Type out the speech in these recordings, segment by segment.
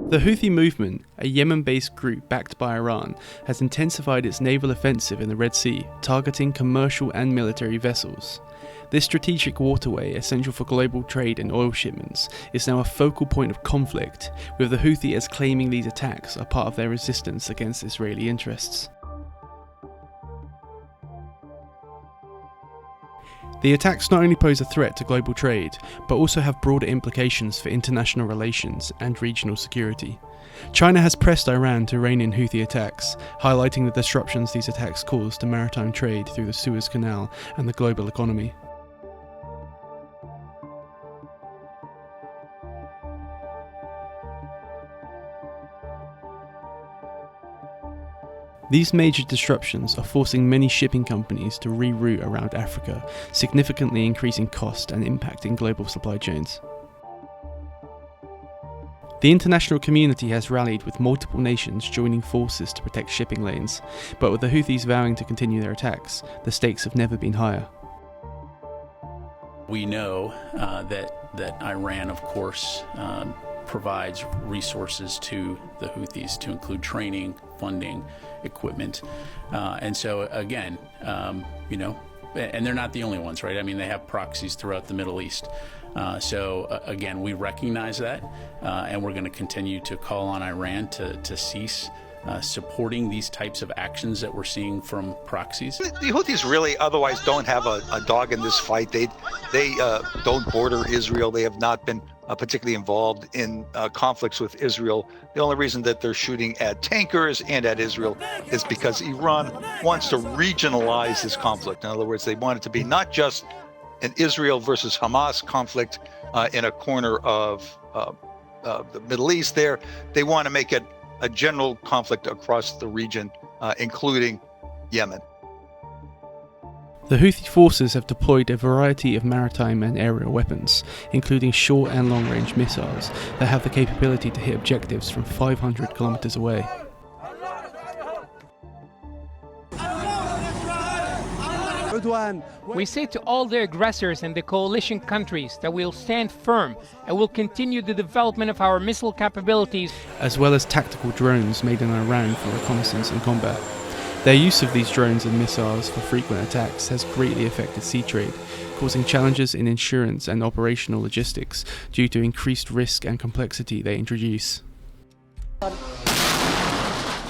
The Houthi movement, a Yemen-based group backed by Iran, has intensified its naval offensive in the Red Sea, targeting commercial and military vessels. This strategic waterway, essential for global trade and oil shipments, is now a focal point of conflict, with the Houthis claiming these attacks are part of their resistance against Israeli interests. The attacks not only pose a threat to global trade, but also have broader implications for international relations and regional security. China has pressed Iran to rein in Houthi attacks, highlighting the disruptions these attacks cause to maritime trade through the Suez Canal and the global economy. These major disruptions are forcing many shipping companies to reroute around Africa, significantly increasing cost and impacting global supply chains. The international community has rallied, with multiple nations joining forces to protect shipping lanes, but with the Houthis vowing to continue their attacks, the stakes have never been higher. We know that Iran, of course, provides resources to the Houthis, to include training, funding, equipment, and so again, and they're not the only ones, right? I mean, they have proxies throughout the Middle East. So again, we recognize that, and we're going to continue to call on Iran to cease supporting these types of actions that we're seeing from proxies. The Houthis really otherwise don't have a dog in this fight. They don't border Israel. They have not been particularly involved in conflicts with Israel. The only reason that they're shooting at tankers and at Israel is because Iran wants to regionalize this conflict. In other words, they want it to be not just an Israel versus Hamas conflict in a corner of the Middle East there. They want to make it a general conflict across the region, including Yemen. The Houthi forces have deployed a variety of maritime and aerial weapons, including short and long-range missiles that have the capability to hit objectives from 500 kilometers away. We say to all the aggressors and the coalition countries that we'll stand firm and will continue the development of our missile capabilities, as well as tactical drones made in Iran for reconnaissance and combat. Their use of these drones and missiles for frequent attacks has greatly affected sea trade, causing challenges in insurance and operational logistics due to increased risk and complexity they introduce.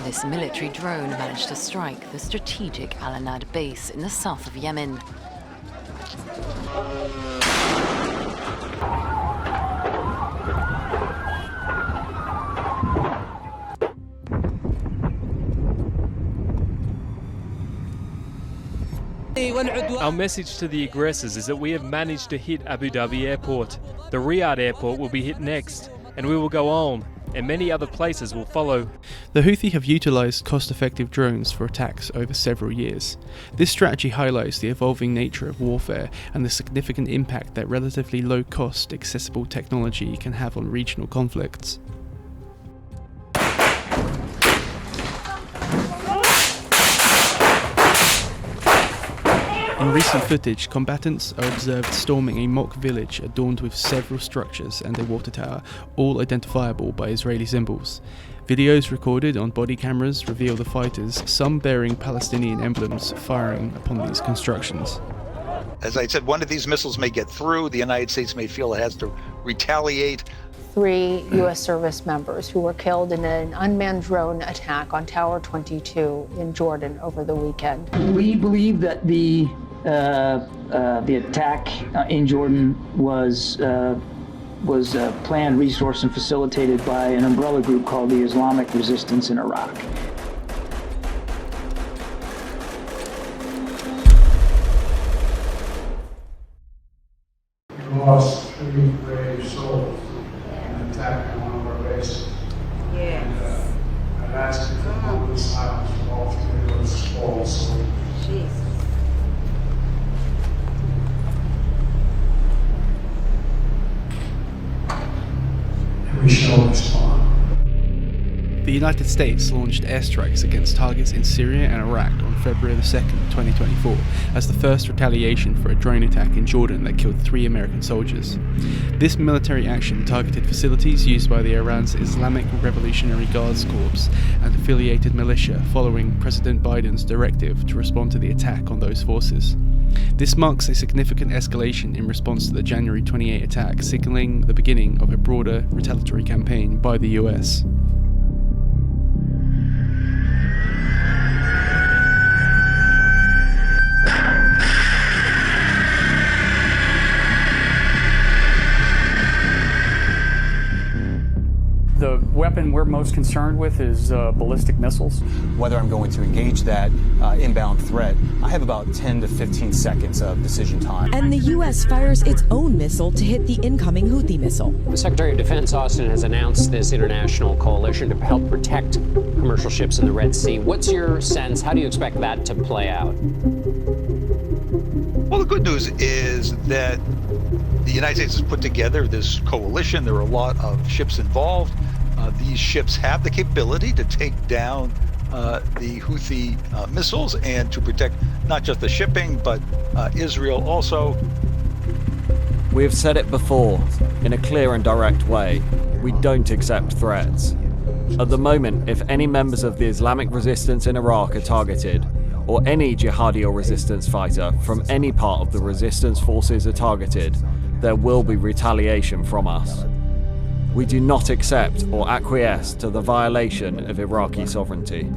This military drone managed to strike the strategic Al Anad base in the south of Yemen. Our message to the aggressors is that we have managed to hit Abu Dhabi Airport. The Riyadh Airport will be hit next, and we will go on, and many other places will follow. The Houthi have utilised cost-effective drones for attacks over several years. This strategy highlights the evolving nature of warfare and the significant impact that relatively low-cost, accessible technology can have on regional conflicts. In recent footage, combatants are observed storming a mock village adorned with several structures and a water tower, all identifiable by Israeli symbols. Videos recorded on body cameras reveal the fighters, some bearing Palestinian emblems, firing upon these constructions. As I said, one of these missiles may get through. The United States may feel it has to retaliate. 3 U.S. service members who were killed in an unmanned drone attack on Tower 22 in Jordan over the weekend. We believe that the attack in Jordan was planned, resourced, and facilitated by an umbrella group called the Islamic Resistance in Iraq. We lost 3 brave souls in an attack on one of our bases. Yes. And I've asked you for complete silence for all 3 of those fallen soldiers. Jesus. And we shall respond. The United States launched airstrikes against targets in Syria and Iraq on February 2nd, 2024, as the first retaliation for a drone attack in Jordan that killed 3 American soldiers. This military action targeted facilities used by the Iran's Islamic Revolutionary Guards Corps and affiliated militia following President Biden's directive to respond to the attack on those forces. This marks a significant escalation in response to the January 28 attack, signalling the beginning of a broader retaliatory campaign by the US. The weapon we're most concerned with is ballistic missiles. Whether I'm going to engage that inbound threat, I have about 10 to 15 seconds of decision time. And the U.S. fires its own missile to hit the incoming Houthi missile. The Secretary of Defense, Austin, has announced this international coalition to help protect commercial ships in the Red Sea. What's your sense? How do you expect that to play out? Well, the good news is that the United States has put together this coalition. There are a lot of ships involved. These ships have the capability to take down the Houthi missiles and to protect not just the shipping, but Israel also. We have said it before, in a clear and direct way. We don't accept threats. At the moment, if any members of the Islamic resistance in Iraq are targeted, or any jihadi or resistance fighter from any part of the resistance forces are targeted, there will be retaliation from us. We do not accept or acquiesce to the violation of Iraqi sovereignty.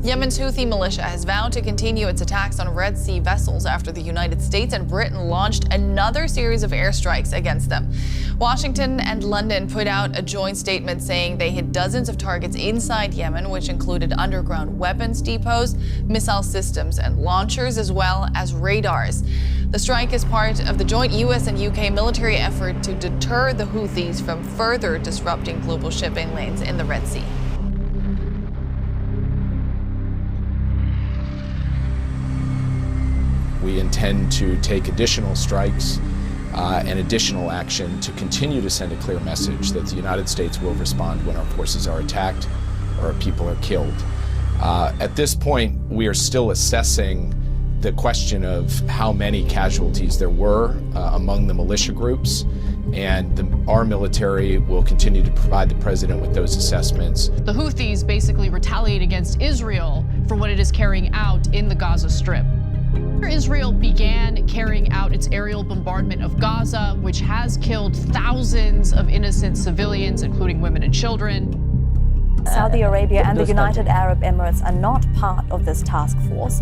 Yemen's Houthi militia has vowed to continue its attacks on Red Sea vessels after the United States and Britain launched another series of airstrikes against them. Washington and London put out a joint statement saying they hit dozens of targets inside Yemen, which included underground weapons depots, missile systems and launchers, as well as radars. The strike is part of the joint U.S. and UK military effort to deter the Houthis from further disrupting global shipping lanes in the Red Sea. We intend to take additional strikes and additional action to continue to send a clear message that the United States will respond when our forces are attacked or our people are killed. At this point, we are still assessing the question of how many casualties there were among the militia groups, and our military will continue to provide the president with those assessments. The Houthis basically retaliate against Israel for what it is carrying out in the Gaza Strip. Israel began carrying out its aerial bombardment of Gaza, which has killed thousands of innocent civilians, including women and children. Saudi Arabia and the United Arab Emirates are not part of this task force.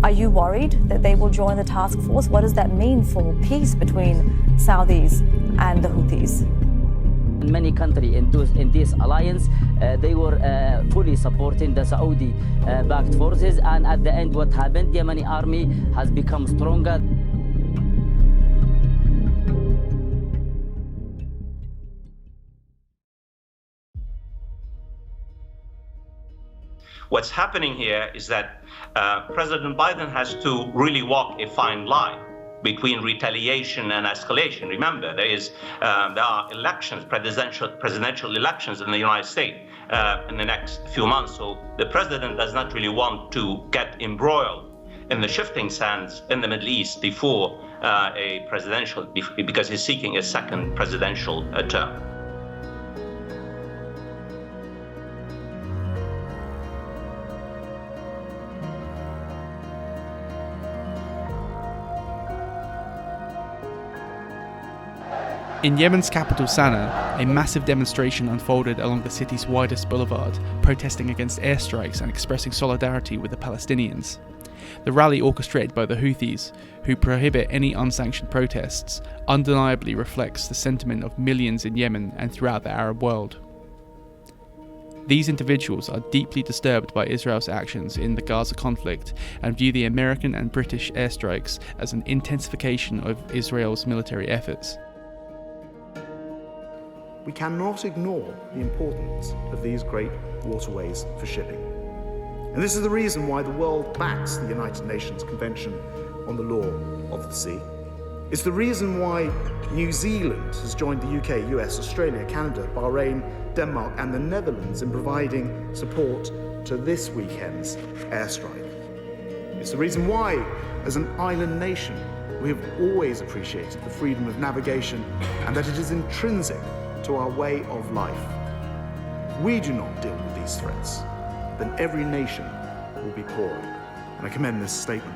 Are you worried that they will join the task force? What does that mean for peace between Saudis and the Houthis? Many countries in this alliance, they were fully supporting the Saudi-backed forces, and at the end what happened, the Yemeni army has become stronger. What's happening here is that President Biden has to really walk a fine line between retaliation and escalation. Remember, there are elections, presidential elections in the United States in the next few months. So the president does not really want to get embroiled in the shifting sands in the Middle East before because he's seeking a second presidential term. In Yemen's capital Sana'a, a massive demonstration unfolded along the city's widest boulevard, protesting against airstrikes and expressing solidarity with the Palestinians. The rally, orchestrated by the Houthis, who prohibit any unsanctioned protests, undeniably reflects the sentiment of millions in Yemen and throughout the Arab world. These individuals are deeply disturbed by Israel's actions in the Gaza conflict and view the American and British airstrikes as an intensification of Israel's military efforts. We cannot ignore the importance of these great waterways for shipping. And this is the reason why the world backs the United Nations Convention on the Law of the Sea. It's the reason why New Zealand has joined the UK, US, Australia, Canada, Bahrain, Denmark, and the Netherlands in providing support to this weekend's airstrike. It's the reason why, as an island nation, we have always appreciated the freedom of navigation and that it is intrinsic to our way of life. If we do not deal with these threats, then every nation will be poorer. And I commend this statement